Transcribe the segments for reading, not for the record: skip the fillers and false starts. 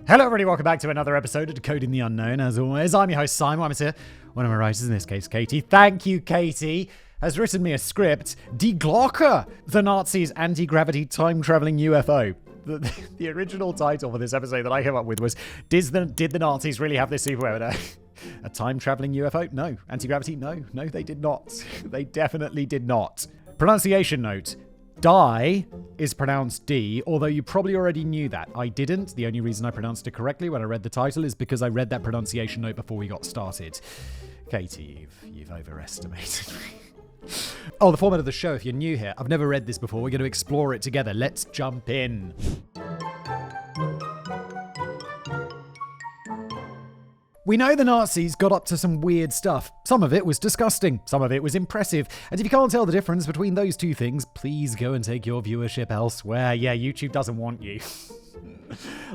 Hello everybody, welcome back to another episode of Decoding the Unknown. As always, I'm your host Simon. I'm here. One of my writers, in this case Katie. Thank you, Katie, has written me a script, Die Glocke, the Nazis' anti-gravity time-traveling UFO. The original title for this episode that I came up with was, Did the Nazis really have this superweapon? A time-traveling UFO? No. Anti-gravity? No, they did not. They definitely did not. Pronunciation note. Die is pronounced D, although you probably already knew that. I didn't. The only reason I pronounced it correctly when I read the title is because I read that pronunciation note before we got started. Katie, you've overestimated me. Oh, the format of the show, if you're new here, I've never read this before. We're going to explore it together. Let's jump in. We know the Nazis got up to some weird stuff. Some of it was disgusting. Some of it was impressive. And if you can't tell the difference between those two things, please go and take your viewership elsewhere. Yeah, YouTube doesn't want you.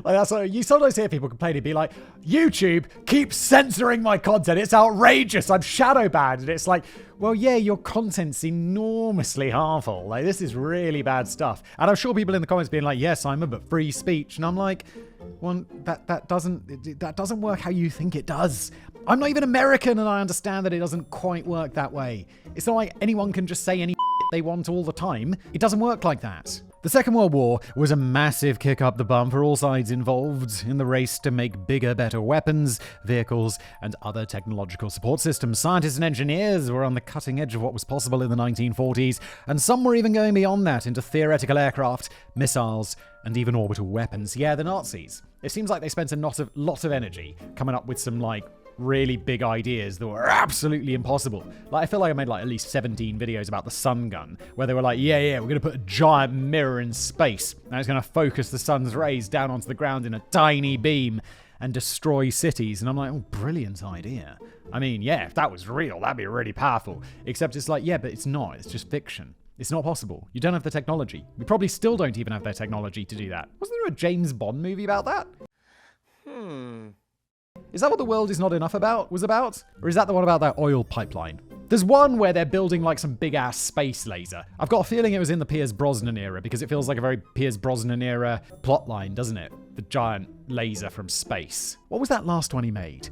You sometimes hear people complain and be like, YouTube keeps censoring my content. It's outrageous. I'm shadow banned. And it's like, well, yeah, your content's enormously harmful. This is really bad stuff. And I'm sure people in the comments being like, yes, Simon, but free speech. And I'm like, well, that doesn't work how you think it does. I'm not even American, and I understand that it doesn't quite work that way. It's not like anyone can just say any they want all the time. It doesn't work like that. The Second World War was a massive kick up the bum for all sides involved in the race to make bigger, better weapons, vehicles, and other technological support systems. Scientists and engineers were on the cutting edge of what was possible in the 1940s, and some were even going beyond that into theoretical aircraft, missiles, and even orbital weapons. Yeah, the Nazis. It seems like they spent a lot of energy coming up with some, really big ideas that were absolutely impossible. I feel like I made at least 17 videos about the sun gun, where they were like, yeah, we're going to put a giant mirror in space, and it's going to focus the sun's rays down onto the ground in a tiny beam and destroy cities. And I'm like, oh, brilliant idea. I mean, yeah, if that was real, that'd be really powerful. Except it's like, yeah, but it's not. It's just fiction. It's not possible. You don't have the technology. We probably still don't even have their technology to do that. Wasn't there a James Bond movie about that? Is that what The World Is Not Enough was about? Or is that the one about that oil pipeline? There's one where they're building some big-ass space laser. I've got a feeling it was in the Pierce Brosnan era, because it feels like a very Pierce Brosnan era plotline, doesn't it? The giant laser from space. What was that last one he made?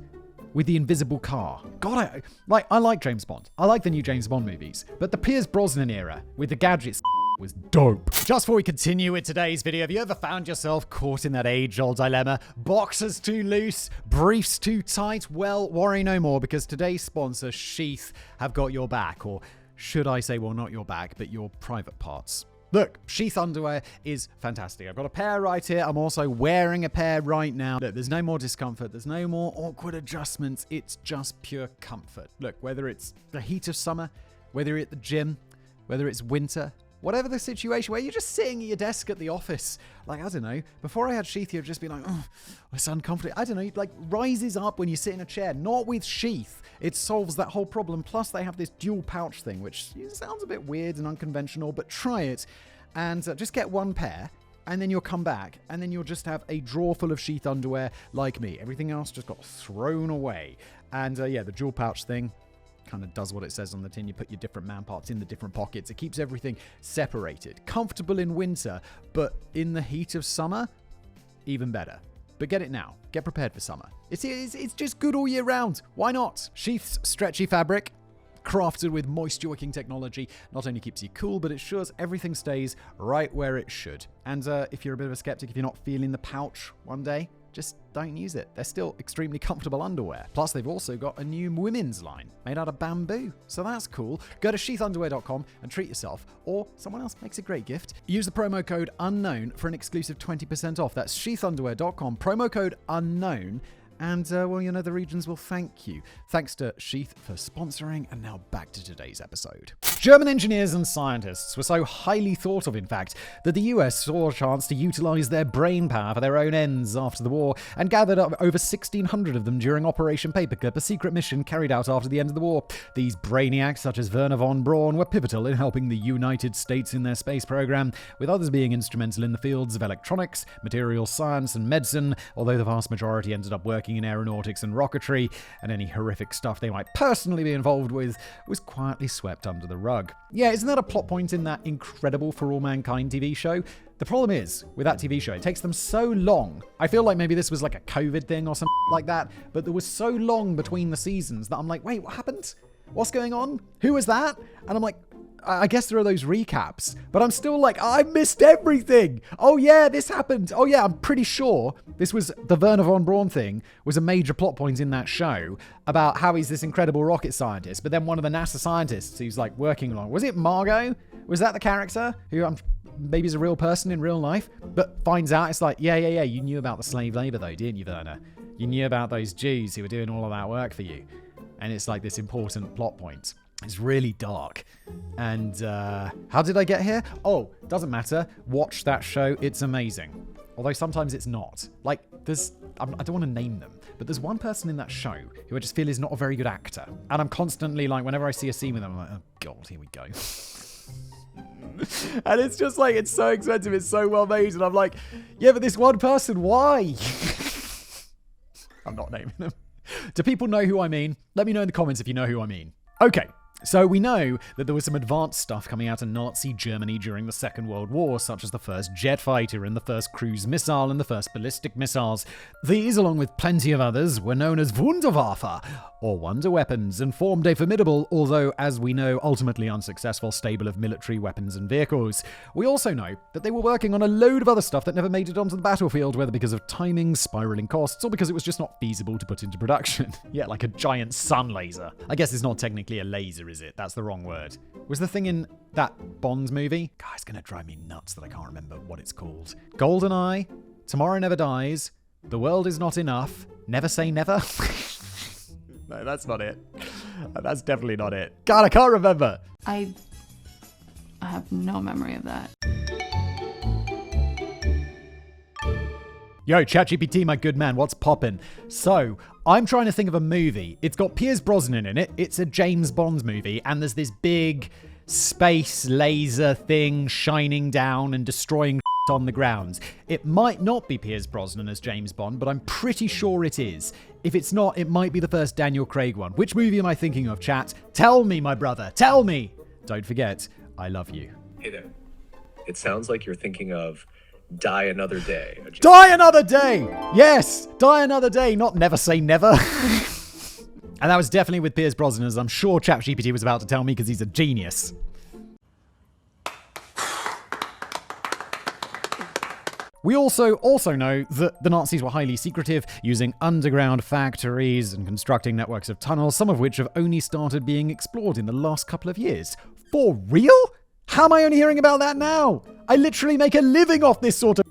With the invisible car. God, I like James Bond. I like the new James Bond movies. But the Pierce Brosnan era, with the gadgets, was dope. Just before we continue with today's video, have you ever found yourself caught in that age-old dilemma? Boxers too loose, briefs too tight? Well, worry no more, because today's sponsor, Sheath, have got your back. Or should I say, well, not your back, but your private parts. Look, Sheath underwear is fantastic. I've got a pair right here. I'm also wearing a pair right now. Look, there's no more discomfort. There's no more awkward adjustments. It's just pure comfort. Look, whether it's the heat of summer, whether you're at the gym, whether it's winter, whatever the situation, where you're just sitting at your desk at the office. I don't know. Before I had Sheath, you'd just be like, oh, it's uncomfortable. I don't know, rises up when you sit in a chair. Not with Sheath. It solves that whole problem. Plus, they have this dual pouch thing, which sounds a bit weird and unconventional, but try it. And just get one pair, and then you'll come back, and then you'll just have a drawer full of Sheath underwear like me. Everything else just got thrown away. And the dual pouch thing kind of does what it says on the tin. You put your different man parts in the different pockets. It keeps everything separated. Comfortable in winter, but in the heat of summer, even better. But get it now. Get prepared for summer. It's just good all year round. Why not? Sheath's stretchy fabric, crafted with moisture-wicking technology, not only keeps you cool, but it ensures everything stays right where it should. And if you're a bit of a skeptic, if you're not feeling the pouch one day, just don't use it. They're still extremely comfortable underwear. Plus, they've also got a new women's line made out of bamboo. So that's cool. Go to sheathunderwear.com and treat yourself, or someone else makes a great gift. Use the promo code UNKNOWN for an exclusive 20% off. That's sheathunderwear.com, promo code UNKNOWN. And, the regions will thank you. Thanks to Sheath for sponsoring, and now back to today's episode. German engineers and scientists were so highly thought of, in fact, that the US saw a chance to utilize their brain power for their own ends after the war, and gathered up over 1,600 of them during Operation Paperclip, a secret mission carried out after the end of the war. These brainiacs, such as Werner von Braun, were pivotal in helping the United States in their space program, with others being instrumental in the fields of electronics, material science, and medicine, although the vast majority ended up working in aeronautics and rocketry, and any horrific stuff they might personally be involved with was quietly swept under the rug. Yeah, isn't that a plot point in that incredible For All Mankind TV show? The problem is, with that TV show, it takes them so long. I feel like maybe this was like a COVID thing or something like that, but there was so long between the seasons that I'm like, wait, what happened? What's going on? Who was that? And I'm like, I guess there are those recaps, but I'm still like, I missed everything. Oh yeah, this happened. Oh yeah, I'm pretty sure this was the Werner von Braun thing was a major plot point in that show about how he's this incredible rocket scientist, but then one of the NASA scientists who's like working along, was it Margot? Was that the character who maybe is a real person in real life, but finds out it's like, yeah, you knew about the slave labor though, didn't you, Werner? You knew about those Jews who were doing all of that work for you. And it's like this important plot point. It's really dark. And how did I get here? Oh, doesn't matter. Watch that show. It's amazing. Although sometimes it's not. Like, I don't want to name them, but there's one person in that show who I just feel is not a very good actor. And I'm constantly like, whenever I see a scene with them, I'm like, oh God, here we go. And it's just like, it's so expensive. It's so well made. And I'm like, yeah, but this one person, why? I'm not naming them. Do people know who I mean? Let me know in the comments if you know who I mean. Okay. So we know that there was some advanced stuff coming out of Nazi Germany during the Second World War, such as the first jet fighter and the first cruise missile and the first ballistic missiles. These, along with plenty of others, were known as Wunderwaffe, or wonder weapons, and formed a formidable, although, as we know, ultimately unsuccessful stable of military weapons and vehicles. We also know that they were working on a load of other stuff that never made it onto the battlefield, whether because of timing, spiraling costs, or because it was just not feasible to put into production. Yeah, like a giant sun laser. I guess it's not technically a laser, is it? That's the wrong word. Was the thing in that Bond movie? God, it's gonna drive me nuts that I can't remember what it's called. GoldenEye, Tomorrow Never Dies, The World Is Not Enough, Never Say Never. No, that's not it. That's definitely not it. God, I can't remember. I have no memory of that. Yo, ChatGPT, my good man, what's poppin'? So, I'm trying to think of a movie. It's got Pierce Brosnan in it. It's a James Bond movie, and there's this big space laser thing shining down and destroying on the ground. It might not be Pierce Brosnan as James Bond, but I'm pretty sure it is. If it's not, it might be the first Daniel Craig one. Which movie am I thinking of, chat? Tell me, my brother. Tell me. Don't forget, I love you. Hey there. It sounds like you're thinking of Die Another Day. Die Another Day! Yes! Die Another Day, not Never Say Never. And that was definitely with Pierce Brosnan, as I'm sure ChatGPT was about to tell me because he's a genius. We also know that the Nazis were highly secretive, using underground factories and constructing networks of tunnels, some of which have only started being explored in the last couple of years. For real? How am I only hearing about that now? I literally make a living off this sort of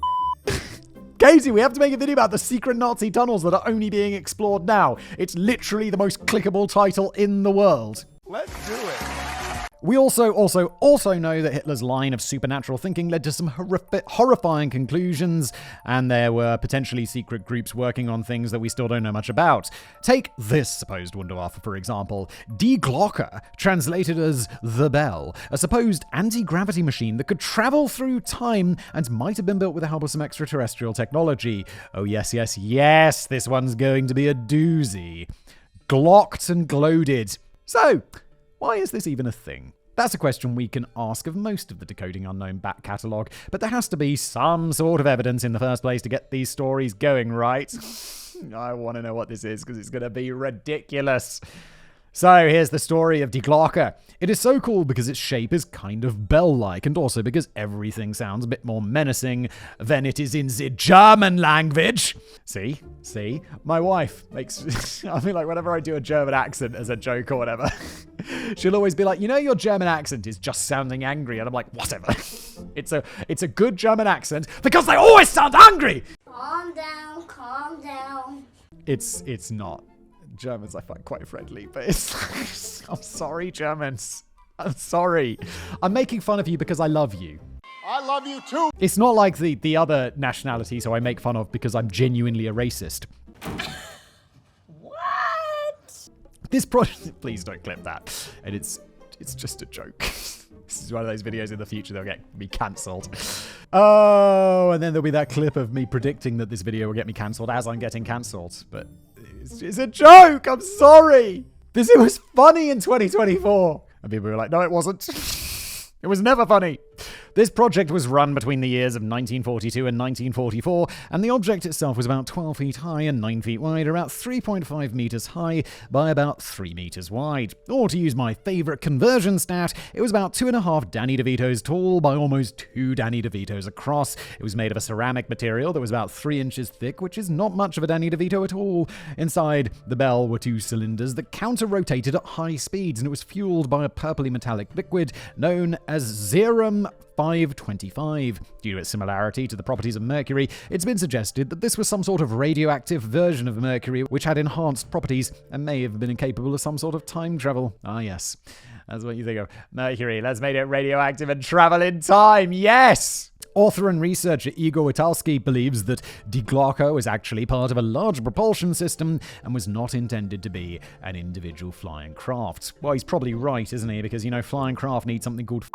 Casey, we have to make a video about the secret Nazi tunnels that are only being explored now. It's literally the most clickable title in the world. Let's do it. We also know that Hitler's line of supernatural thinking led to some horrifying conclusions, and there were potentially secret groups working on things that we still don't know much about. Take this supposed Wunderwaffe, for example. Die Glocke, translated as the bell, a supposed anti-gravity machine that could travel through time and might have been built with the help of some extraterrestrial technology. Oh yes, this one's going to be a doozy. Glocked and gloated. So, why is this even a thing? That's a question we can ask of most of the Decoding Unknown back catalogue, but there has to be some sort of evidence in the first place to get these stories going, right? I want to know what this is because it's going to be ridiculous. So here's the story of Die Glocke. It is so cool because its shape is kind of bell-like, and also because everything sounds a bit more menacing than it is in the German language. See? My wife makes... I mean, like, whenever I do a German accent as a joke or whatever, she'll always be like, you know, your German accent is just sounding angry. And I'm like, whatever. It's a good German accent because they always sound angry! Calm down. It's not. Germans I find quite friendly, but it's I'm sorry, Germans. I'm sorry. I'm making fun of you because I love you. I love you too. It's not like the other nationalities who I make fun of because I'm genuinely a racist. What? This project, please don't clip that. And it's just a joke. This is one of those videos in the future that'll get me cancelled. Oh, and then there'll be that clip of me predicting that this video will get me cancelled as I'm getting cancelled. But it's a joke. I'm sorry. It was funny in 2024. And people were like, no, it wasn't. It was never funny. This project was run between the years of 1942 and 1944, and the object itself was about 12 feet high and 9 feet wide, or about 3.5 meters high by about 3 meters wide. Or to use my favorite conversion stat, it was about 2.5 Danny DeVitos tall by almost 2 Danny DeVitos across. It was made of a ceramic material that was about 3 inches thick, which is not much of a Danny DeVito at all. Inside the bell were 2 cylinders that counter-rotated at high speeds, and it was fueled by a purpley metallic liquid known as Zerum 525. Due to its similarity to the properties of mercury, it's been suggested that this was some sort of radioactive version of mercury which had enhanced properties and may have been incapable of some sort of time travel. Ah, yes. That's what you think of. Mercury, let's make it radioactive and travel in time. Yes! Author and researcher Igor Witalski believes that Die Glocke was actually part of a large propulsion system and was not intended to be an individual flying craft. Well, he's probably right, isn't he? Because, flying craft need something called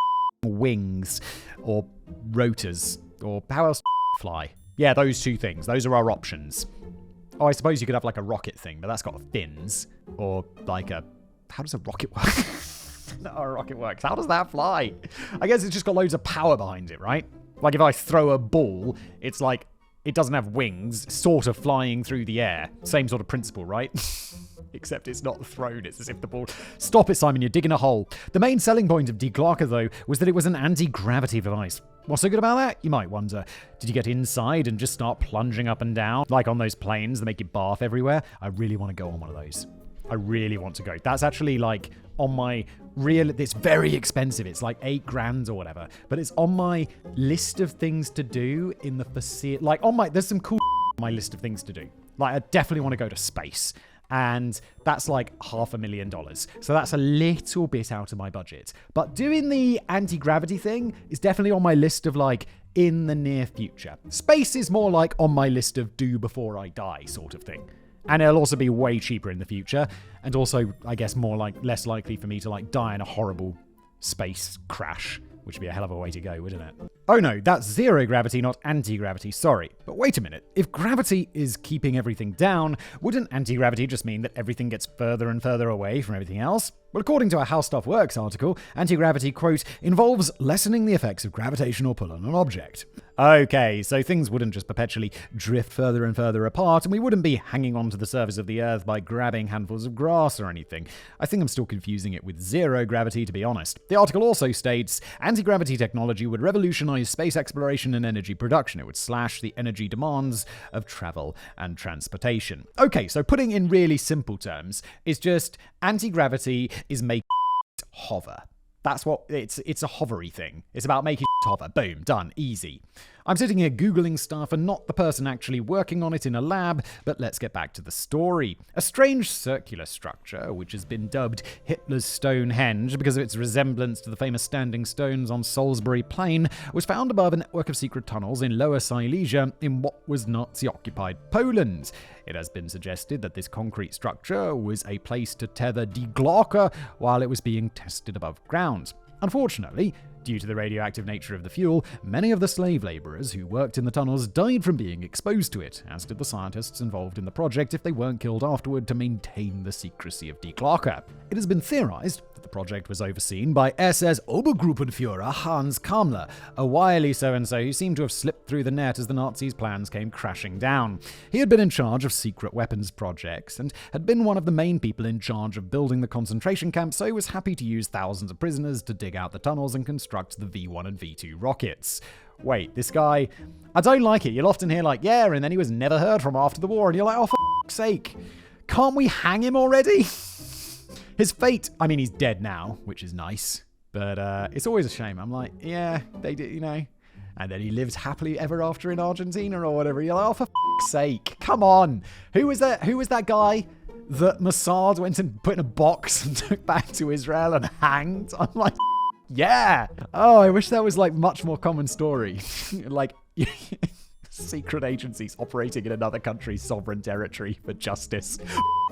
wings or rotors, or how else fly? Yeah, those 2 things. Those are our options. Oh, I suppose you could have like a rocket thing, but that's got fins. Or like how does a rocket work? Not how a rocket works. How does that fly? I guess it's just got loads of power behind it, right? Like if I throw a ball, it's like it doesn't have wings, sort of flying through the air. Same sort of principle, right? Except it's not thrown. It's as if the ball... Stop it, Simon. You're digging a hole. The main selling point of Die Glocke, though, was that it was an anti-gravity device. What's so good about that? You might wonder. Did you get inside and just start plunging up and down? Like on those planes that make you barf everywhere? I really want to go on one of those. I really want to go. That's actually like on my it's very expensive. It's like $8,000 or whatever. But it's on my list of things to do in the foreseeable... Like there's some cool on my list of things to do. Like I definitely want to go to space. And that's like $500,000. So that's a little bit out of my budget. But doing the anti-gravity thing is definitely on my list of like in the near future. Space is more like on my list of do before I die sort of thing. And it'll also be way cheaper in the future. And also, I guess, less likely for me to like die in a horrible space crash, which would be a hell of a way to go, wouldn't it? Oh no, that's zero gravity, not anti-gravity, sorry. But wait a minute, if gravity is keeping everything down, wouldn't anti-gravity just mean that everything gets further and further away from everything else? Well, according to a How Stuff Works article, anti-gravity, quote, involves lessening the effects of gravitational pull on an object. Okay, so things wouldn't just perpetually drift further and further apart, and we wouldn't be hanging on to the surface of the Earth by grabbing handfuls of grass or anything. I think I'm still confusing it with zero gravity, to be honest. The article also states, anti-gravity technology would revolutionize space exploration and energy production. It would slash the energy demands of travel and transportation. Okay, so putting in really simple terms, it's just anti-gravity is making hover. That's what it's a hovery thing. It's about making hover. Boom, done, easy. I'm sitting here Googling stuff and not the person actually working on it in a lab, but let's get back to the story. A strange circular structure, which has been dubbed Hitler's Stonehenge because of its resemblance to the famous standing stones on Salisbury Plain, was found above a network of secret tunnels in Lower Silesia in what was Nazi-occupied Poland. It has been suggested that this concrete structure was a place to tether Die Glocke while it was being tested above ground. Unfortunately, due to the radioactive nature of the fuel, many of the slave laborers who worked in the tunnels died from being exposed to it, as did the scientists involved in the project if they weren't killed afterward to maintain the secrecy of Die Glocke. It has been theorized that the project was overseen by SS Obergruppenführer Hans Kammler, a wily so-and-so who seemed to have slipped through the net as the Nazis' plans came crashing down. He had been in charge of secret weapons projects and had been one of the main people in charge of building the concentration camp, so he was happy to use thousands of prisoners to dig out the tunnels and construct the V1 and V2 rockets. Wait, this guy... I don't like it. You'll often hear like, yeah, and then he was never heard from after the war, and you're like, oh, for f***'s sake. Can't we hang him already? His fate... I mean, he's dead now, which is nice, but it's always a shame. I'm like, yeah, they did, And then he lived happily ever after in Argentina or whatever. You're like, oh, for f***'s sake. Come on. Who was that guy that Mossad went and put in a box and took back to Israel and hanged? I'm like... Yeah. Oh, I wish that was like much more common story. Like secret agencies operating in another country's sovereign territory for justice.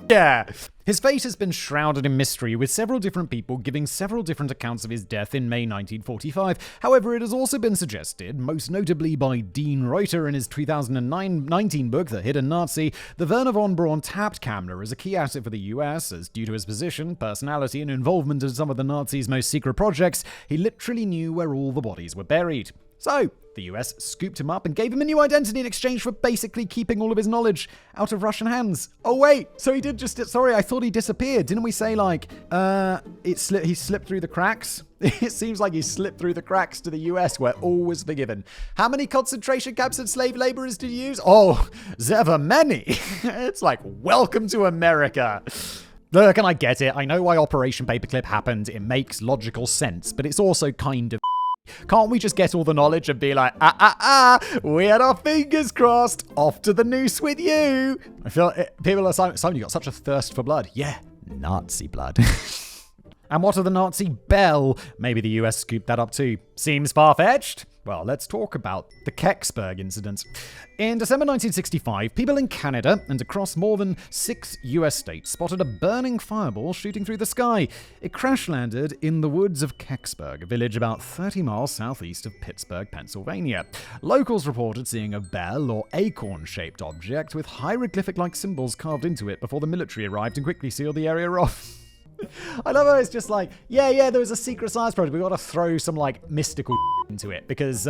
Yeah. His fate has been shrouded in mystery, with several different people giving several different accounts of his death in May 1945. However, it has also been suggested, most notably by Dean Reuter in his 2019 book, The Hidden Nazi, that Werner von Braun tapped Kammler as a key asset for the US, as due to his position, personality, and involvement in some of the Nazis' most secret projects, he literally knew where all the bodies were buried. So, the US scooped him up and gave him a new identity in exchange for basically keeping all of his knowledge out of Russian hands. Oh wait, so he did just... Sorry, I thought he disappeared. Didn't we say he slipped through the cracks? It seems like he slipped through the cracks to the US where all was forgiven. How many concentration camps and slave laborers did you use? Oh, there were many. It's like, welcome to America. Look, and I get it. I know why Operation Paperclip happened. It makes logical sense, but it's also kind of... Can't we just get all the knowledge and be like, we had our fingers crossed, off to the noose with you? I feel people are saying, Simon, you got such a thirst for blood. Yeah, Nazi blood. And what of the Nazi bell? Maybe the US scooped that up too. Seems far-fetched? Well, let's talk about the Kecksburg incident. In December 1965, people in Canada and across more than 6 US states spotted a burning fireball shooting through the sky. It crash-landed in the woods of Kecksburg, a village about 30 miles southeast of Pittsburgh, Pennsylvania. Locals reported seeing a bell or acorn-shaped object with hieroglyphic-like symbols carved into it before the military arrived and quickly sealed the area off. I love how it's just like, yeah, there was a secret science project. We got to throw some like mystical into it because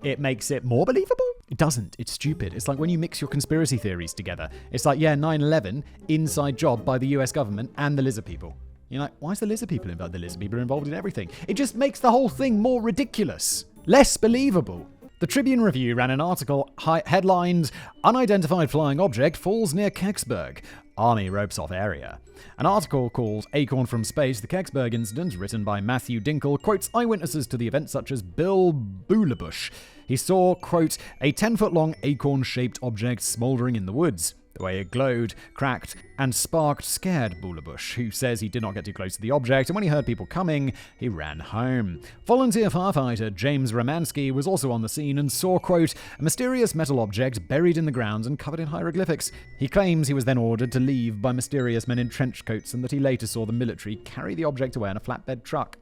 it makes it more believable. It doesn't. It's stupid. It's like when you mix your conspiracy theories together. It's like, 9/11, inside job by the US government and the lizard people. You're like, why is the lizard people involved? The lizard people are involved in everything. It just makes the whole thing more ridiculous, less believable. The Tribune Review ran an article headlined, "Unidentified Flying Object Falls Near Kecksburg. Army Ropes Off Area." An article called Acorn from Space, the Kecksburg Incident, written by Matthew Dinkle, quotes eyewitnesses to the event such as Bill Boulabush. He saw, quote, a 10-foot-long acorn-shaped object smoldering in the woods. The way it glowed, cracked, and sparked scared Boulabush, who says he did not get too close to the object, and when he heard people coming, he ran home. Volunteer firefighter James Romansky was also on the scene and saw, quote, a mysterious metal object buried in the ground and covered in hieroglyphics. He claims he was then ordered to leave by mysterious men in trench coats and that he later saw the military carry the object away in a flatbed truck.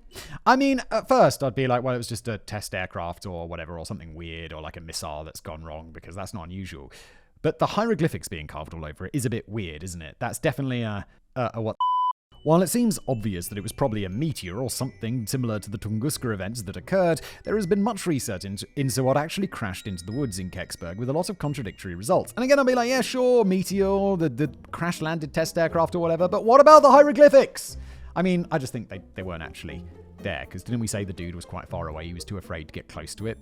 I mean, at first I'd be like, well, it was just a test aircraft or whatever, or something weird, or like a missile that's gone wrong, because that's not unusual. But the hieroglyphics being carved all over it is a bit weird, isn't it? That's definitely a what? While it seems obvious that it was probably a meteor or something similar to the Tunguska events that occurred, there has been much research into what actually crashed into the woods in Kecksburg with a lot of contradictory results. And again, I'll be like, yeah, sure, meteor, the crash-landed test aircraft or whatever, but what about the hieroglyphics? I mean, I just think they weren't actually there, because didn't we say the dude was quite far away? He was too afraid to get close to it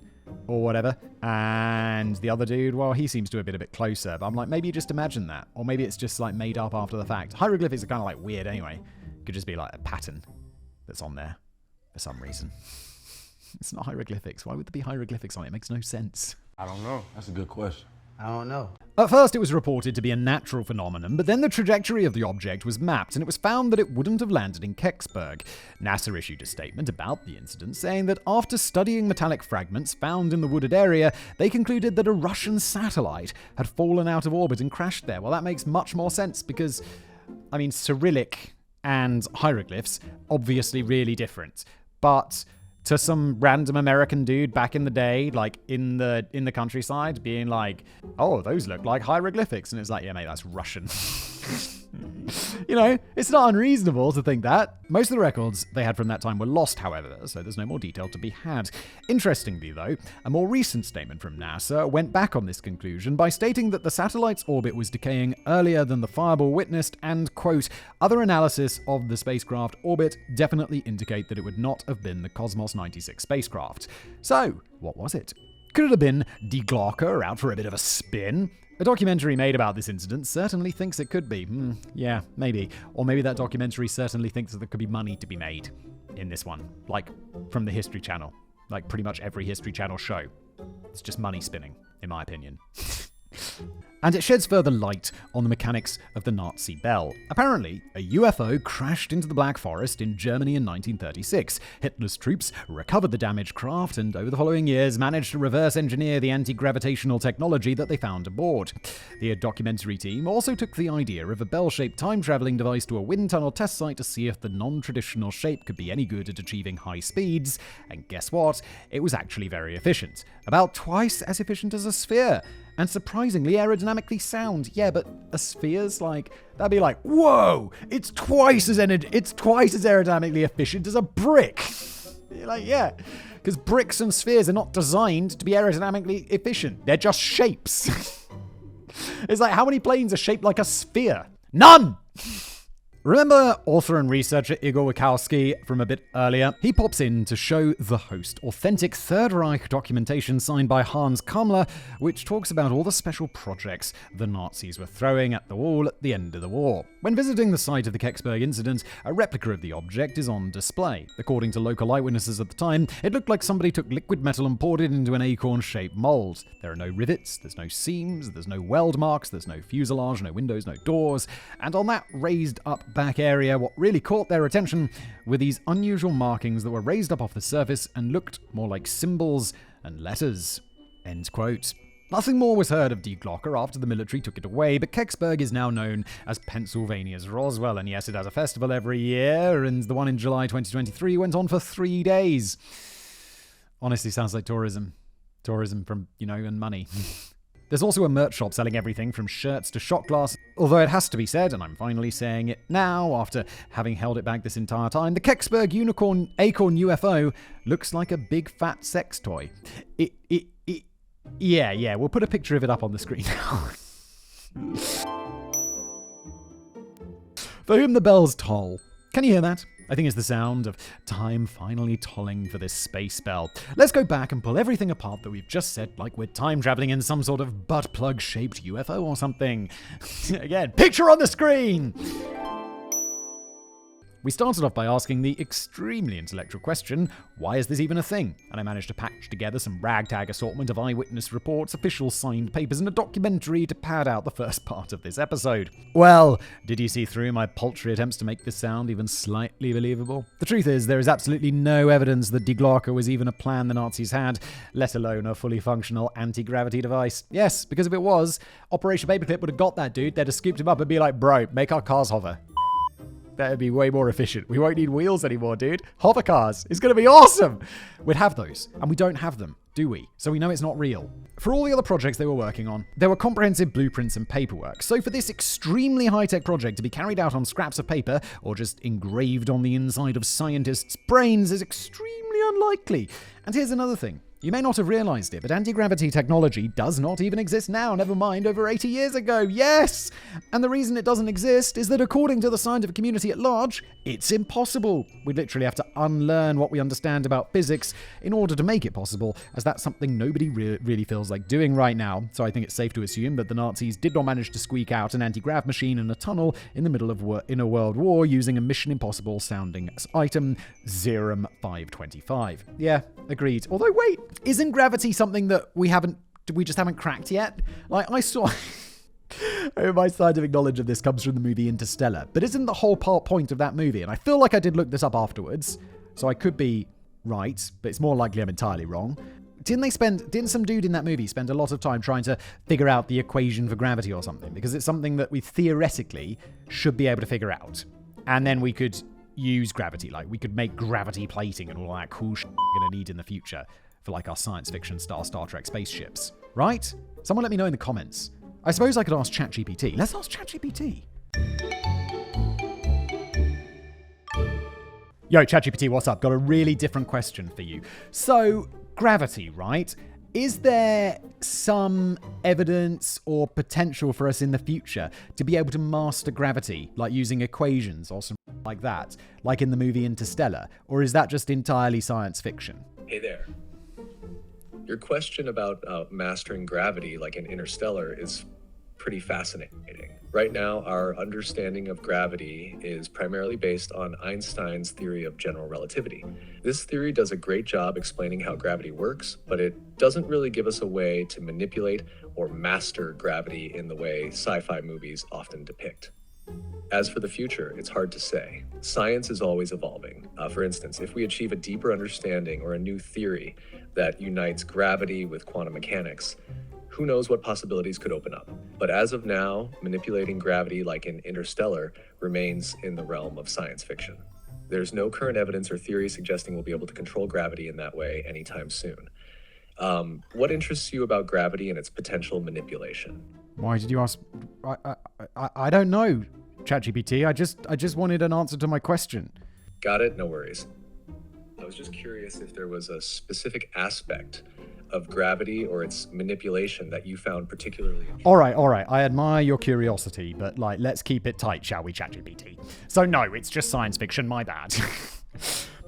or whatever. And the other dude, well, he seems to have been a bit closer, but I'm like, maybe you just imagine that, or maybe it's just like made up after the fact. Hieroglyphics are kind of like weird anyway. Could just be like a pattern that's on there for some reason. It's not hieroglyphics. Why would there be hieroglyphics on it? It makes no sense. I don't know. That's a good question. I don't know. At first, it was reported to be a natural phenomenon, but then the trajectory of the object was mapped, and it was found that it wouldn't have landed in Kecksburg. NASA issued a statement about the incident, saying that after studying metallic fragments found in the wooded area, they concluded that a Russian satellite had fallen out of orbit and crashed there. Well, that makes much more sense because, I mean, Cyrillic and hieroglyphs, obviously really different. But to some random American dude back in the day, like in the countryside, being like, oh, those look like hieroglyphics. And it's like, yeah, mate, that's Russian. You know, it's not unreasonable to think that. Most of the records they had from that time were lost, however, so there's no more detail to be had. Interestingly, though, a more recent statement from NASA went back on this conclusion by stating that the satellite's orbit was decaying earlier than the fireball witnessed and, quote, other analysis of the spacecraft orbit definitely indicate that it would not have been the Cosmos 96 spacecraft. So, what was it? Could it have been Die Glocke out for a bit of a spin? A documentary made about this incident certainly thinks it could be. Yeah, maybe. Or maybe that documentary certainly thinks that there could be money to be made in this one. Like, from the History Channel. Like, pretty much every History Channel show. It's just money spinning, in my opinion. And it sheds further light on the mechanics of the Nazi bell. Apparently, a UFO crashed into the Black Forest in Germany in 1936. Hitler's troops recovered the damaged craft and over the following years managed to reverse engineer the anti-gravitational technology that they found aboard. The documentary team also took the idea of a bell-shaped time-traveling device to a wind tunnel test site to see if the non-traditional shape could be any good at achieving high speeds. And guess what? It was actually very efficient. About twice as efficient as a sphere. And surprisingly aerodynamically sound. Yeah, but a sphere's that'd be like, whoa, it's twice as aerodynamically efficient as a brick. You're like, yeah, because bricks and spheres are not designed to be aerodynamically efficient. They're just shapes. It's like, how many planes are shaped like a sphere? None! Remember author and researcher Igor Wachowski from a bit earlier? He pops in to show the host authentic Third Reich documentation signed by Hans Kammler, which talks about all the special projects the Nazis were throwing at the wall at the end of the war. When visiting the site of the Kecksburg incident, a replica of the object is on display. According to local eyewitnesses at the time, it looked like somebody took liquid metal and poured it into an acorn-shaped mold. There are no rivets, there's no seams, there's no weld marks, there's no fuselage, no windows, no doors, and on that raised up back area, what really caught their attention were these unusual markings that were raised up off the surface and looked more like symbols and letters. End quote. Nothing more was heard of Die Glocke after the military took it away, but Kecksburg is now known as Pennsylvania's Roswell, and yes, it has a festival every year, and the one in July 2023 went on for 3 days. Honestly, sounds like tourism. Tourism from, and money. There's also a merch shop selling everything from shirts to shot glass. Although it has to be said, and I'm finally saying it now after having held it back this entire time, the Kecksburg Acorn UFO looks like a big fat sex toy. Yeah, we'll put a picture of it up on the screen now. For whom the bells toll. Can you hear that? I think it's the sound of time finally tolling for this space bell. Let's go back and pull everything apart that we've just said, like we're time traveling in some sort of butt plug shaped UFO or something. Again, picture on the screen! We started off by asking the extremely intellectual question, why is this even a thing? And I managed to patch together some ragtag assortment of eyewitness reports, official signed papers, and a documentary to pad out the first part of this episode. Well, did you see through my paltry attempts to make this sound even slightly believable? The truth is, there is absolutely no evidence that Die Glocke was even a plan the Nazis had, let alone a fully functional anti-gravity device. Yes, because if it was, Operation Paperclip would have got that dude, they'd have scooped him up and be like, bro, make our cars hover. That would be way more efficient. We won't need wheels anymore, dude. Hover cars. It's going to be awesome. We'd have those. And we don't have them, do we? So we know it's not real. For all the other projects they were working on, there were comprehensive blueprints and paperwork. So for this extremely high-tech project to be carried out on scraps of paper or just engraved on the inside of scientists' brains is extremely unlikely. And here's another thing. You may not have realized it, but anti-gravity technology does not even exist now, never mind over 80 years ago. Yes! And the reason it doesn't exist is that according to the scientific community at large, it's impossible. We'd literally have to unlearn what we understand about physics in order to make it possible, as that's something nobody really feels like doing right now. So I think it's safe to assume that the Nazis did not manage to squeak out an anti-grav machine in a tunnel in the middle of in a world war using a Mission Impossible sounding item, Zerum 525. Yeah, agreed. Although wait, isn't gravity something that we just haven't cracked yet? Like, I saw... My scientific knowledge of this comes from the movie Interstellar, but isn't the whole point of that movie, and I feel like I did look this up afterwards, so I could be right, but it's more likely I'm entirely wrong. Didn't some dude in that movie spend a lot of time trying to figure out the equation for gravity or something? Because it's something that we theoretically should be able to figure out. And then we could use gravity, like we could make gravity plating and all that cool shit we're going to need in the future for like our science fiction Star Trek spaceships. Right? Someone let me know in the comments. I suppose I could ask ChatGPT. Let's ask ChatGPT. Yo, ChatGPT, what's up? Got a really different question for you. So, gravity, right? Is there some evidence or potential for us in the future to be able to master gravity, like using equations or something like that, like in the movie Interstellar? Or is that just entirely science fiction? Hey there. Your question about mastering gravity like in Interstellar is pretty fascinating. Right now, our understanding of gravity is primarily based on Einstein's theory of general relativity. This theory does a great job explaining how gravity works, but it doesn't really give us a way to manipulate or master gravity in the way sci-fi movies often depict. As for the future, it's hard to say. Science is always evolving. For instance, if we achieve a deeper understanding or a new theory that unites gravity with quantum mechanics, who knows what possibilities could open up. But as of now, manipulating gravity like in Interstellar remains in the realm of science fiction. There's no current evidence or theory suggesting we'll be able to control gravity in that way anytime soon. What interests you about gravity and its potential manipulation? Why did you ask? I don't know, ChatGPT. I just wanted an answer to my question. Got it? No worries. I was just curious if there was a specific aspect of gravity or its manipulation that you found particularly interesting. All right. I admire your curiosity, but let's keep it tight, shall we, ChatGPT? So no, it's just science fiction, my bad.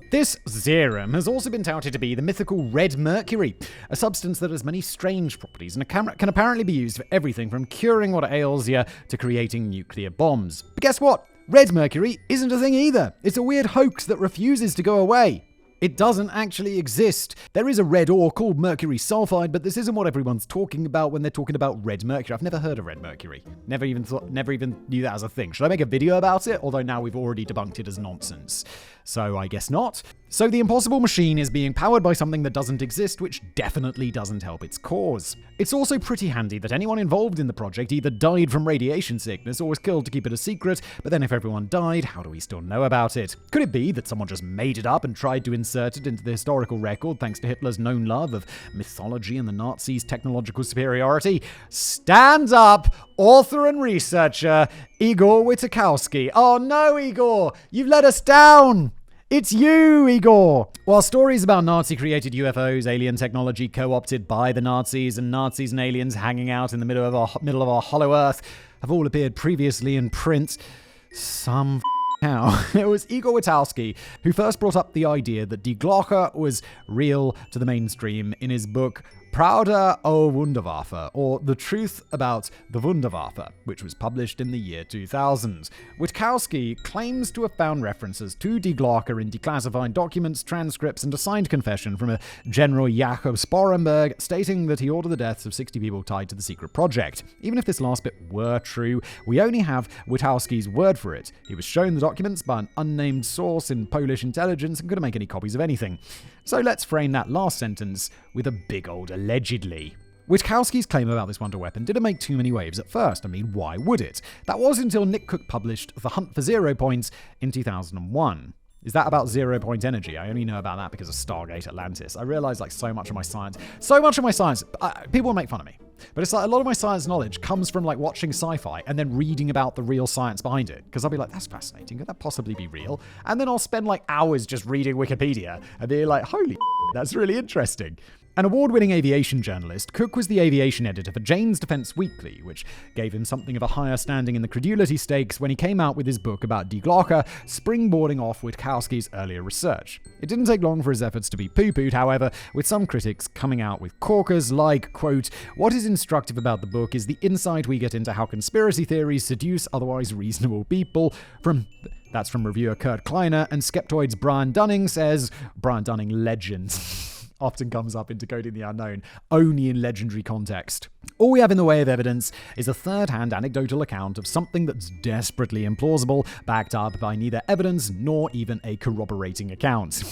This serum has also been touted to be the mythical red mercury, a substance that has many strange properties and can apparently be used for everything from curing what ails you to creating nuclear bombs. But guess what? Red mercury isn't a thing either. It's a weird hoax that refuses to go away. It doesn't actually exist. There is a red ore called mercury sulfide, but this isn't what everyone's talking about when they're talking about red mercury. I've never heard of red mercury. Never even knew that as a thing. Should I make a video about it? Although now we've already debunked it as nonsense. So I guess not. So the impossible machine is being powered by something that doesn't exist, which definitely doesn't help its cause. It's also pretty handy that anyone involved in the project either died from radiation sickness or was killed to keep it a secret, but then if everyone died, how do we still know about it? Could it be that someone just made it up and tried to insert it into the historical record thanks to Hitler's known love of mythology and the Nazis' technological superiority? Stand up, author and researcher Igor Witakowski. Oh no, Igor! You've let us down! It's you, Igor! While stories about Nazi-created UFOs, alien technology co-opted by the Nazis, and Nazis and aliens hanging out in the middle of our hollow Earth have all appeared previously in print, how. It was Igor Witakowski who first brought up the idea that Die Glocke was real to the mainstream in his book Pravda o Wunderwaffe, or The Truth About the Wunderwaffe, which was published in the year 2000. Witkowski claims to have found references to Die Glocke in declassified documents, transcripts, and a signed confession from a General Jakob Sporenberg stating that he ordered the deaths of 60 people tied to the secret project. Even if this last bit were true, we only have Witkowski's word for it. He was shown the documents by an unnamed source in Polish intelligence and couldn't make any copies of anything. So let's frame that last sentence with a big old allegedly. Witkowski's claim about this wonder weapon didn't make too many waves at first. I mean, why would it? That was until Nick Cook published The Hunt for 0 Points in 2001. Is that about 0 point energy? I only know about that because of Stargate Atlantis. I realize so much of my science, people will make fun of me. But it's like a lot of my science knowledge comes from watching sci-fi and then reading about the real science behind it. Because I'll be like, that's fascinating. Could that possibly be real? And then I'll spend hours just reading Wikipedia and be like, holy that's really interesting. An award-winning aviation journalist, Cook was the aviation editor for Jane's Defense Weekly, which gave him something of a higher standing in the credulity stakes when he came out with his book about Die Glocke, springboarding off Witkowski's earlier research. It didn't take long for his efforts to be poo-pooed, however, with some critics coming out with corkers like, quote, "What is instructive about the book is the insight we get into how conspiracy theories seduce otherwise reasonable people." That's from reviewer Kurt Kleiner, and Skeptoid's Brian Dunning says, Brian Dunning legend. Often comes up in Decoding the Unknown, only in legendary context. All we have in the way of evidence is a third-hand anecdotal account of something that's desperately implausible, backed up by neither evidence nor even a corroborating account.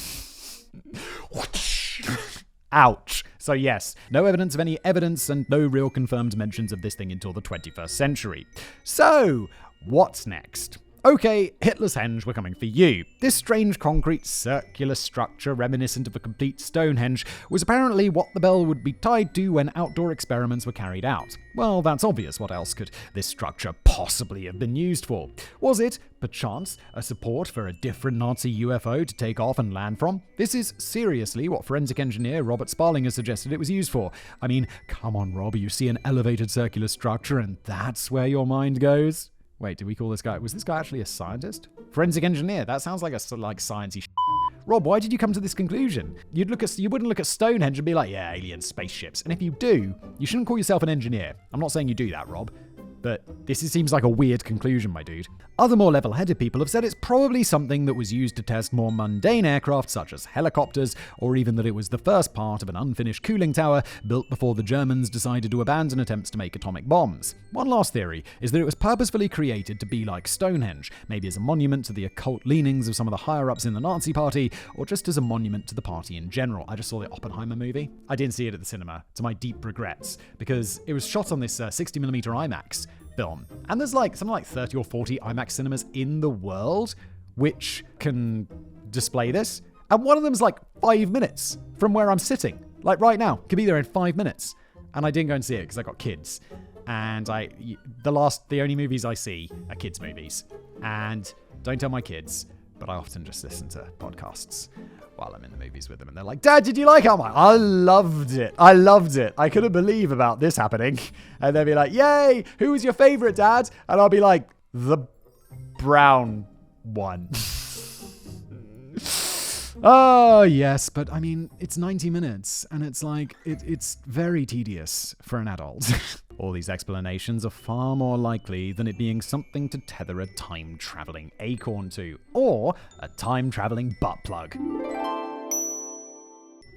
Ouch. So yes, no evidence of any evidence and no real confirmed mentions of this thing until the 21st century. So, what's next? Okay, Hitler's Henge, we're coming for you. This strange concrete circular structure reminiscent of a complete Stonehenge was apparently what the bell would be tied to when outdoor experiments were carried out. Well, that's obvious. What else could this structure possibly have been used for? Was it, perchance, a support for a different Nazi UFO to take off and land from? This is seriously what forensic engineer Robert Sparling has suggested it was used for. I mean, come on, Rob, you see an elevated circular structure and that's where your mind goes? Wait, did we call this guy? Was this guy actually a scientist? Forensic engineer. That sounds like sciencey. Rob, why did you come to this conclusion? You wouldn't look at Stonehenge and be like, yeah, alien spaceships. And if you do, you shouldn't call yourself an engineer. I'm not saying you do that, Rob. But this seems like a weird conclusion, my dude. Other more level-headed people have said it's probably something that was used to test more mundane aircraft such as helicopters, or even that it was the first part of an unfinished cooling tower built before the Germans decided to abandon attempts to make atomic bombs. One last theory is that it was purposefully created to be like Stonehenge, maybe as a monument to the occult leanings of some of the higher-ups in the Nazi party, or just as a monument to the party in general. I just saw the Oppenheimer movie. I didn't see it at the cinema, to my deep regrets, because it was shot on this 60mm IMAX film. And there's something like 30 or 40 IMAX cinemas in the world which can display this. And one of them's 5 minutes from where I'm sitting. Right now. Could be there in 5 minutes. And I didn't go and see it because I got kids. And the only movies I see are kids' movies. And don't tell my kids, but I often just listen to podcasts while I'm in the movies with them. And they're like, Dad, did you like it? I'm like, I loved it. I couldn't believe about this happening. And they'll be like, yay, who was your favorite, Dad? And I'll be like, the brown one. Oh, yes, but I mean, it's 90 minutes, and it's it's very tedious for an adult. All these explanations are far more likely than it being something to tether a time-traveling acorn to, or a time-traveling butt plug.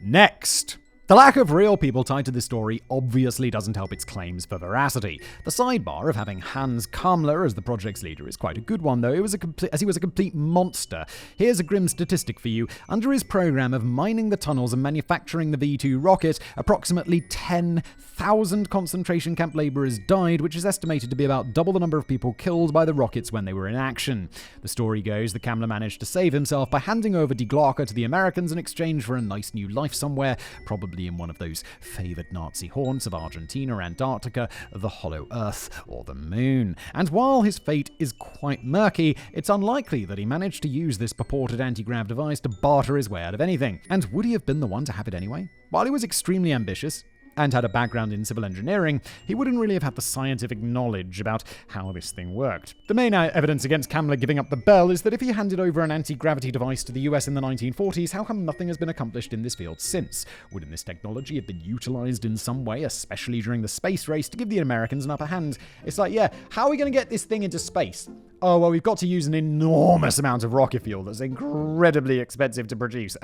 Next. The lack of real people tied to this story obviously doesn't help its claims for veracity. The sidebar of having Hans Kammler as the project's leader is quite a good one, though, as he was a complete monster. Here's a grim statistic for you. Under his program of mining the tunnels and manufacturing the V2 rocket, approximately 10,000 concentration camp laborers died, which is estimated to be about double the number of people killed by the rockets when they were in action. The story goes that Kammler managed to save himself by handing over Die Glocke to the Americans in exchange for a nice new life somewhere, probably in one of those favored Nazi haunts of Argentina, Antarctica, the Hollow Earth, or the Moon. And while his fate is quite murky, it's unlikely that he managed to use this purported anti-grav device to barter his way out of anything. And would he have been the one to have it anyway? While he was extremely ambitious and had a background in civil engineering, he wouldn't really have had the scientific knowledge about how this thing worked. The main evidence against Kammler giving up the bell is that if he handed over an anti-gravity device to the US in the 1940s, how come nothing has been accomplished in this field since? Wouldn't this technology have been utilized in some way, especially during the space race, to give the Americans an upper hand? It's how are we going to get this thing into space? Oh, well, we've got to use an enormous amount of rocket fuel that's incredibly expensive to produce.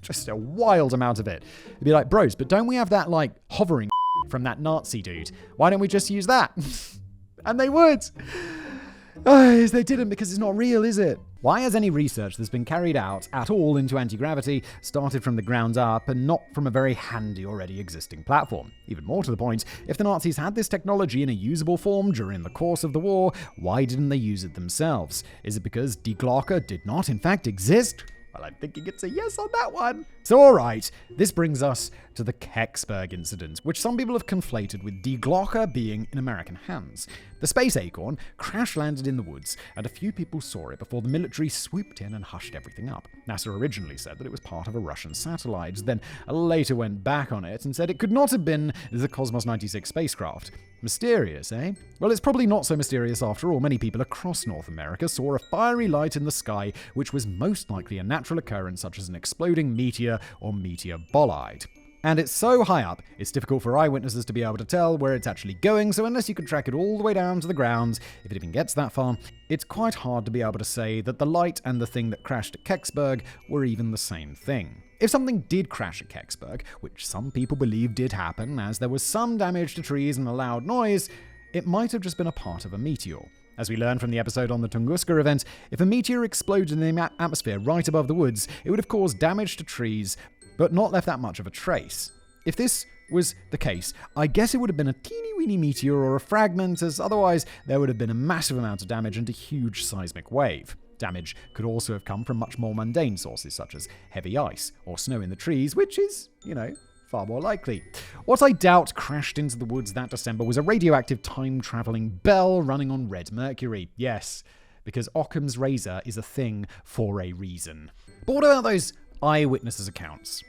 Just a wild amount of it. It'd be like, bros, but don't we have that, hovering from that Nazi dude? Why don't we just use that? And they would. They didn't, because it's not real, is it? Why has any research that's been carried out at all into anti-gravity started from the ground up and not from a very handy already existing platform? Even more to the point, if the Nazis had this technology in a usable form during the course of the war, why didn't they use it themselves? Is it because Die Glocke did not in fact exist? Well, I'm thinking it's a yes on that one. So alright, this brings us to the Kecksburg incident, which some people have conflated with Die Glocke being in American hands. The space acorn crash-landed in the woods, and a few people saw it before the military swooped in and hushed everything up. NASA originally said that it was part of a Russian satellite, then later went back on it and said it could not have been the Cosmos 96 spacecraft. Mysterious, eh? Well, it's probably not so mysterious after all. Many people across North America saw a fiery light in the sky, which was most likely a natural occurrence such as an exploding meteor or meteor bolide. And it's so high up, it's difficult for eyewitnesses to be able to tell where it's actually going, so unless you can track it all the way down to the ground, if it even gets that far, it's quite hard to be able to say that the light and the thing that crashed at Kecksburg were even the same thing. If something did crash at Kecksburg, which some people believe did happen, as there was some damage to trees and a loud noise, it might have just been a part of a meteor. As we learned from the episode on the Tunguska event, if a meteor exploded in the atmosphere right above the woods, it would have caused damage to trees, but not left that much of a trace. If this was the case, I guess it would have been a teeny-weeny meteor or a fragment, as otherwise there would have been a massive amount of damage and a huge seismic wave. Damage could also have come from much more mundane sources, such as heavy ice or snow in the trees, which is, far more likely. What I doubt crashed into the woods that December was a radioactive time-traveling bell running on red mercury. Yes, because Occam's razor is a thing for a reason. But what about those eyewitnesses' accounts?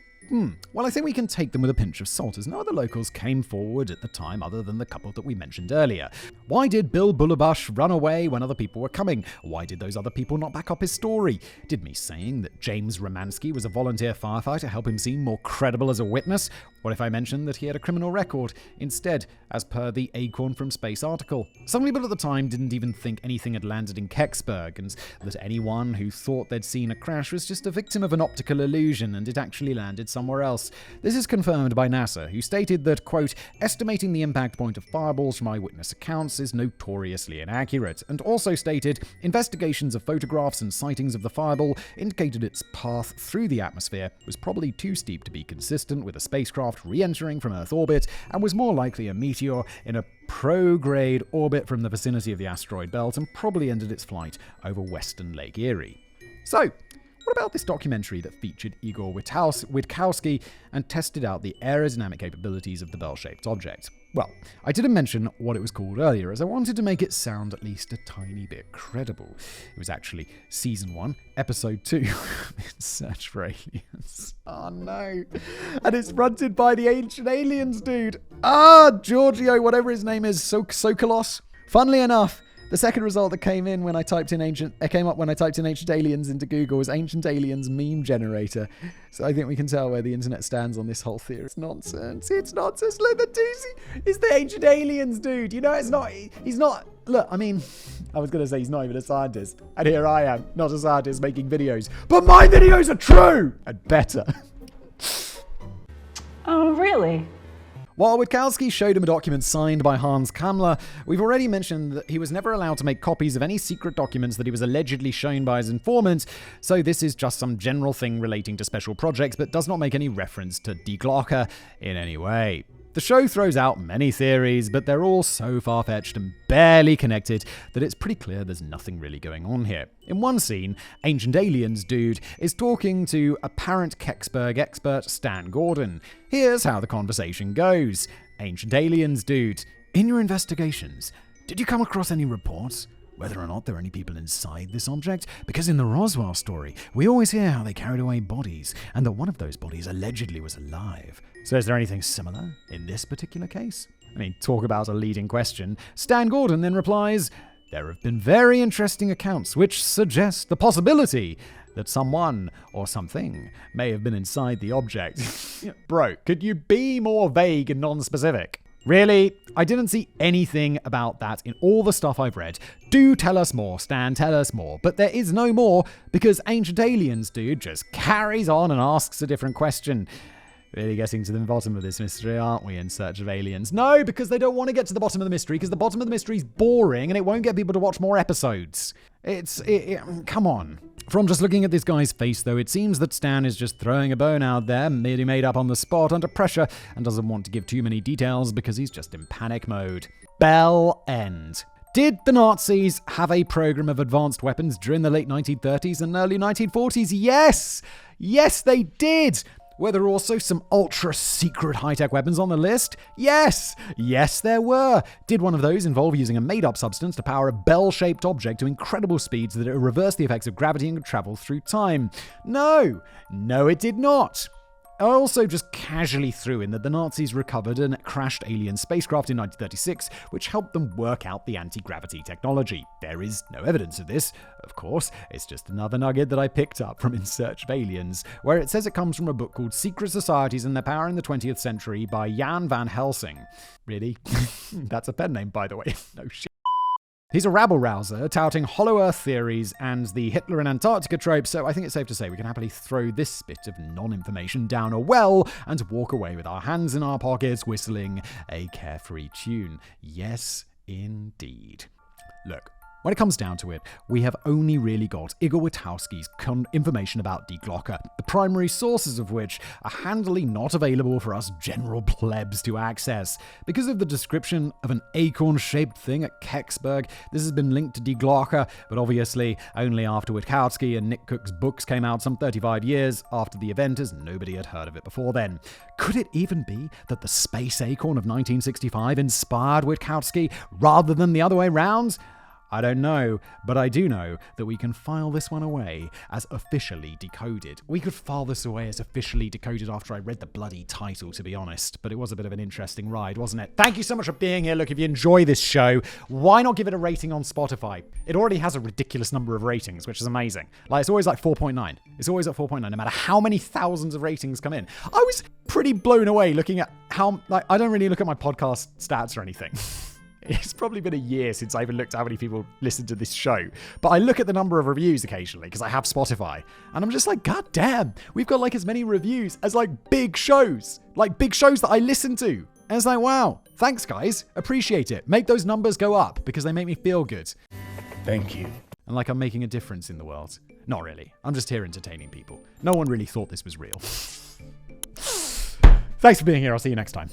Well, I think we can take them with a pinch of salt, as no other locals came forward at the time other than the couple that we mentioned earlier. Why did Bill Bullabush run away when other people were coming? Why did those other people not back up his story? Did me saying that James Romansky was a volunteer firefighter help him seem more credible as a witness? What if I mentioned that he had a criminal record instead, as per the Acorn from Space article? Some people at the time didn't even think anything had landed in Kecksburg, and that anyone who thought they'd seen a crash was just a victim of an optical illusion and it actually landed somewhere else. This is confirmed by NASA, who stated that, quote, estimating the impact point of fireballs from eyewitness accounts is notoriously inaccurate, and also stated investigations of photographs and sightings of the fireball indicated its path through the atmosphere was probably too steep to be consistent with a spacecraft re-entering from Earth orbit, and was more likely a meteor in a prograde orbit from the vicinity of the asteroid belt, and probably ended its flight over western Lake Erie. So, what about this documentary that featured Igor Witkowski and tested out the aerodynamic capabilities of the bell-shaped object? Well, I didn't mention what it was called earlier, as I wanted to make it sound at least a tiny bit credible. It was actually Season 1, Episode 2, In Search for Aliens. Oh no. And it's fronted by the Ancient Aliens dude. Giorgio, whatever his name is, Sokolos. Funnily enough, the second result that came up when I typed in Ancient Aliens into Google was Ancient Aliens meme generator. So I think we can tell where the internet stands on this whole theory. It's nonsense. It's nonsense. Look, the doozy is the Ancient Aliens dude. You know, he's not. Look, I mean, I was going to say he's not even a scientist. And here I am, not a scientist making videos. But my videos are true! And better. Oh, really? While Witkowski showed him a document signed by Hans Kammler, we've already mentioned that he was never allowed to make copies of any secret documents that he was allegedly shown by his informant, so this is just some general thing relating to special projects, but does not make any reference to Die Glocke in any way. The show throws out many theories, but they're all so far-fetched and barely connected that it's pretty clear there's nothing really going on here. In one scene, Ancient Aliens dude is talking to apparent Kecksburg expert Stan Gordon. Here's how the conversation goes. Ancient Aliens dude, in your investigations, did you come across any reports whether or not there are any people inside this object? Because in the Roswell story, we always hear how they carried away bodies, and that one of those bodies allegedly was alive. So is there anything similar in this particular case? I mean, talk about a leading question. Stan Gordon then replies, there have been very interesting accounts which suggest the possibility that someone or something may have been inside the object. Bro, could you be more vague and non-specific? Really? I didn't see anything about that in all the stuff I've read. Do tell us more, Stan, tell us more. But there is no more, because Ancient Aliens dude just carries on and asks a different question. Really getting to the bottom of this mystery, aren't we, In Search of Aliens? No, because they don't want to get to the bottom of the mystery, because the bottom of the mystery is boring and it won't get people to watch more episodes. Come on. From just looking at this guy's face, though, it seems that Stan is just throwing a bone out there, merely made up on the spot under pressure, and doesn't want to give too many details because he's just in panic mode. Bell end. Did the Nazis have a program of advanced weapons during the late 1930s and early 1940s? Yes! Yes, they did! Were there also some ultra-secret high-tech weapons on the list? Yes! Yes, there were! Did one of those involve using a made-up substance to power a bell-shaped object to incredible speeds that it would reverse the effects of gravity and could travel through time? No! No, it did not! I also just casually threw in that the Nazis recovered a crashed alien spacecraft in 1936, which helped them work out the anti-gravity technology. There is no evidence of this, of course. It's just another nugget that I picked up from In Search of Aliens, where it says it comes from a book called Secret Societies and Their Power in the 20th Century by Jan van Helsing. Really? That's a pen name, by the way. No shit. He's a rabble-rouser, touting hollow earth theories and the Hitler and Antarctica trope, so I think it's safe to say we can happily throw this bit of non-information down a well and walk away with our hands in our pockets whistling a carefree tune. Yes, indeed. Look, when it comes down to it, we have only really got Igor Witkowski's information about Die Glocke, the primary sources of which are handily not available for us general plebs to access. Because of the description of an acorn-shaped thing at Kecksburg, this has been linked to Die Glocke, but obviously only after Witkowski and Nick Cook's books came out some 35 years after the event, as nobody had heard of it before then. Could it even be that the space acorn of 1965 inspired Witkowski rather than the other way round? I don't know, but I do know that we can file this one away as officially decoded. We could file this away as officially decoded after I read the bloody title, to be honest, but it was a bit of an interesting ride, wasn't it? Thank you so much for being here. Look, if you enjoy this show, why not give it a rating on Spotify? It already has a ridiculous number of ratings, which is amazing. Like, it's always like 4.9. It's always at 4.9, no matter how many thousands of ratings come in. I was pretty blown away looking at how, like, I don't really look at my podcast stats or anything. It's probably been a year since I even looked at how many people listen to this show. But I look at the number of reviews occasionally because I have Spotify. And I'm just like, God damn, we've got like as many reviews as like big shows. Like big shows that I listen to. And it's like, wow, thanks guys. Appreciate it. Make those numbers go up because they make me feel good. Thank you. And like I'm making a difference in the world. Not really. I'm just here entertaining people. No one really thought this was real. Thanks for being here. I'll see you next time.